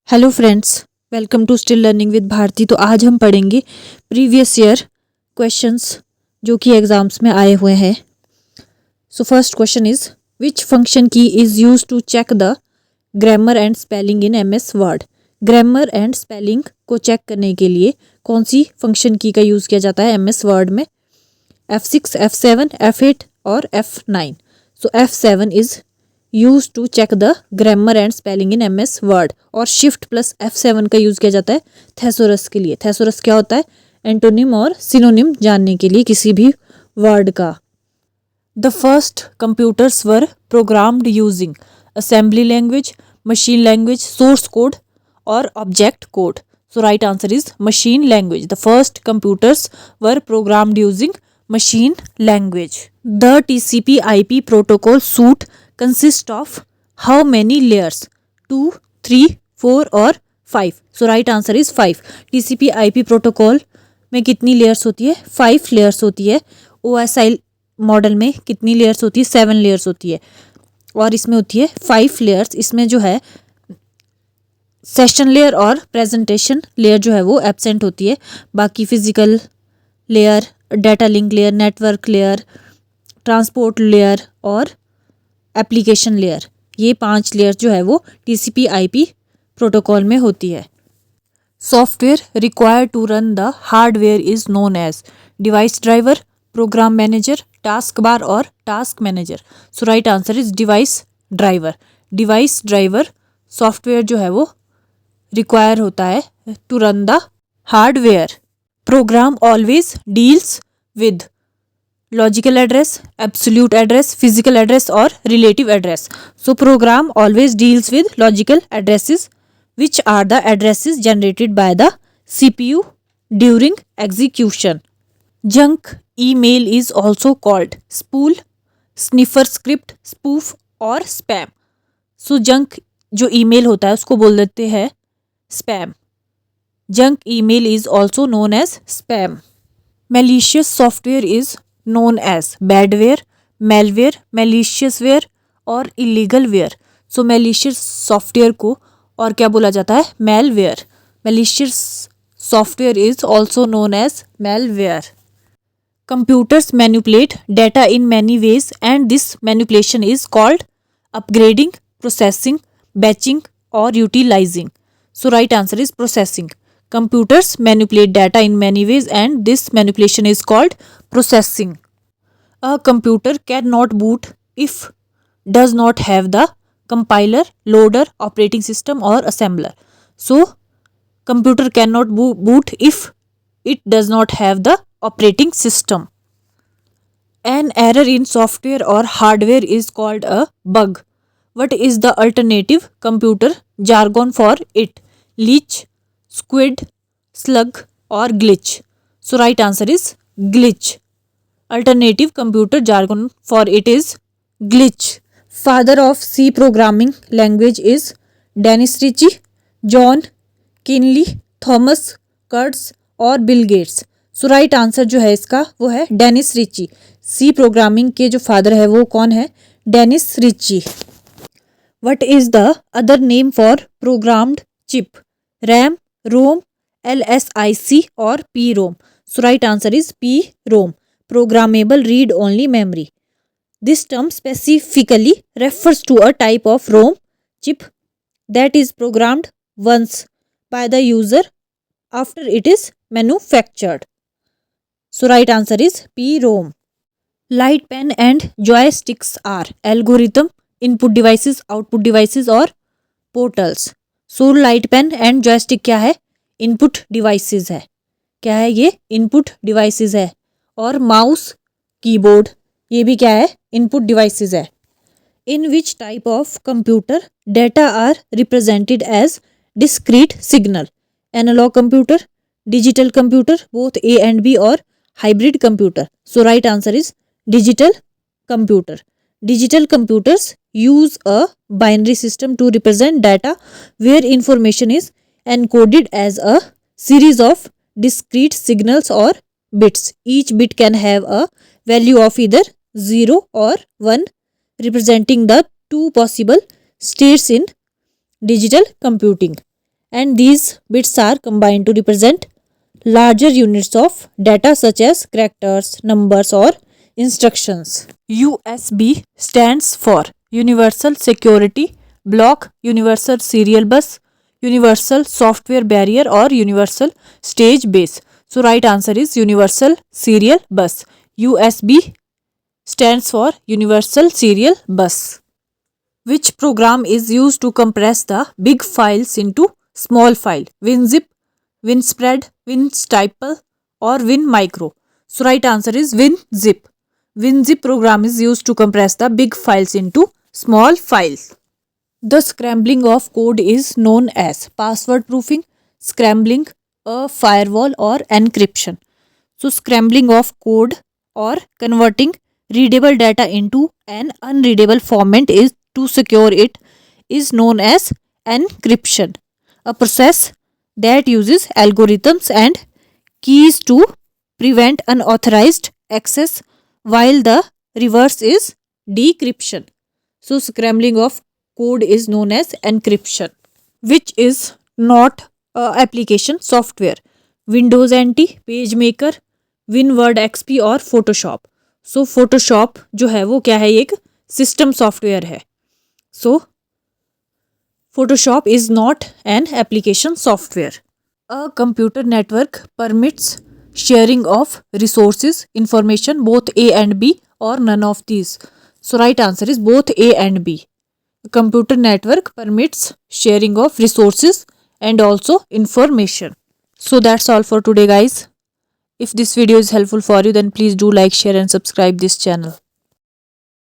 Hello friends, welcome to still learning with Bharti. तो आज हम पढ़ेंगे प्रीवियस ईयर क्वेश्चंस जो कि एग्जाम्स में आए हुए हैं। So first question is which function key is use to check the grammar and spelling in MS Word. Grammar and spelling को चेक करने के लिए कौन सी फंक्शन की का यूज़ किया जाता है एमएस वर्ड में? F6, F7, F8 और F9। So F7 is use to check the grammar and spelling in MS Word. और शिफ्ट प्लस F7 का यूज़ किया जाता है थेसोरस के लिए। थेसोरस क्या होता है? एंटोनिम और सिनोनिम जानने के लिए किसी भी वर्ड का। The first computers were programmed using assembly language, machine language, source code और object code. So right answer is machine language. The first computers were programmed using machine language. The TCP/IP protocol suite consists of how many layers? 2, 3, 4 और 5. So right answer is 5. TCP/IP protocol में कितनी layers होती है? 5 layers होती है। OSI model में कितनी layers होती है? 7 लेयर्स होती है। और इसमें होती है 5 लेयर्स। इसमें जो है सेशन लेयर और प्रेजेंटेशन लेयर जो है वो एब्सेंट होती है। बाकी physical layer, data link layer, network layer, transport layer और एप्लीकेशन लेयर, ये 5 लेयर जो है वो TCP/IP प्रोटोकॉल में होती है। Software required to run the hardware is known as device driver, program manager, task bar और task manager. So right answer is device driver. Device driver software जो है वो रिक्वायर होता है to run the hardware. Program always deals with logical address, absolute address, physical address or relative address. So program always deals with logical addresses, which are the addresses generated by the CPU during execution. Junk email is also called spool, sniffer script, spoof और spam. So junk जो email होता है उसको बोल देते हैं spam. Junk email is also known as spam. Malicious software is known as badware, malware, maliciousware और illegalware. So malicious software को और क्या बोला जाता है? malware. Malicious software is also known as malware. Computers manipulate data in many ways and this manipulation is called upgrading, processing, batching or utilizing. So right answer is processing. Computers manipulate data in many ways and this manipulation is called processing. A computer cannot boot if does not have the compiler, loader, operating system or assembler. So computer cannot boot if it does not have the operating system. An error in software or hardware is called a bug. What is the alternative computer jargon for it? Leech, squid, slug और glitch. So right answer is glitch. Alternative computer jargon for it is glitch. Father of C programming language is Dennis Ritchie, John Kinley, Thomas Kurtz और Bill Gates. सो right answer जो है इसका वो है Dennis Richie. सी programming के जो father है वो कौन है? Dennis Ritchie. What is the other name for programmed chip? RAM, ROM, LSIC और PROM. So right answer is PROM. Programmable read-only memory. This term specifically refers to a type of ROM chip that is programmed once by the user after it is manufactured. So right answer is PROM. Light pen and joysticks are algorithm, input devices, output devices और portals. So light pen and joystick क्या है? Input devices है. क्या है ये? Input devices है. और mouse, keyboard ये भी क्या है? इनपुट डिवाइसेस है. In which type of computer data are represented as discrete signal? Analog computer, digital computer, both A and B और hybrid computer. So right answer is digital computer. Digital computers use a binary system to represent data where information is encoded as a series of discrete signals or bits. Each bit can have a value of either 0 or 1, representing the two possible states in digital computing. and these bits are combined to represent larger units of data such as characters, numbers or instructions. USB stands for Universal Security Block, Universal Serial Bus, Universal Software Barrier or Universal Stage Base. So right answer is Universal Serial Bus. USB stands for Universal Serial Bus. Which program is used to compress the big files into small file? WinZip, WinSpread, WinStiple or WinMicro? So right answer is WinZip. WinZip program is used to compress the big files into small files. The scrambling of code is known as password proofing, scrambling, a firewall or encryption. So scrambling of code or converting readable data into an unreadable format is to secure it is known as encryption, a process that uses algorithms and keys to prevent unauthorized access, while the reverse is decryption. So scrambling of code is known as encryption. Which is not application software? Windows NT, PageMaker, WinWord XP और Photoshop. So Photoshop जो है वो क्या है, एक system software है. So Photoshop is not an application software. A computer network permits sharing of resources, information, both A and B or none of these. So right answer is both A and B. A computer network permits sharing of resources and also information. So that's all for today guys. If this video is helpful for you, then please do like, share and subscribe this channel.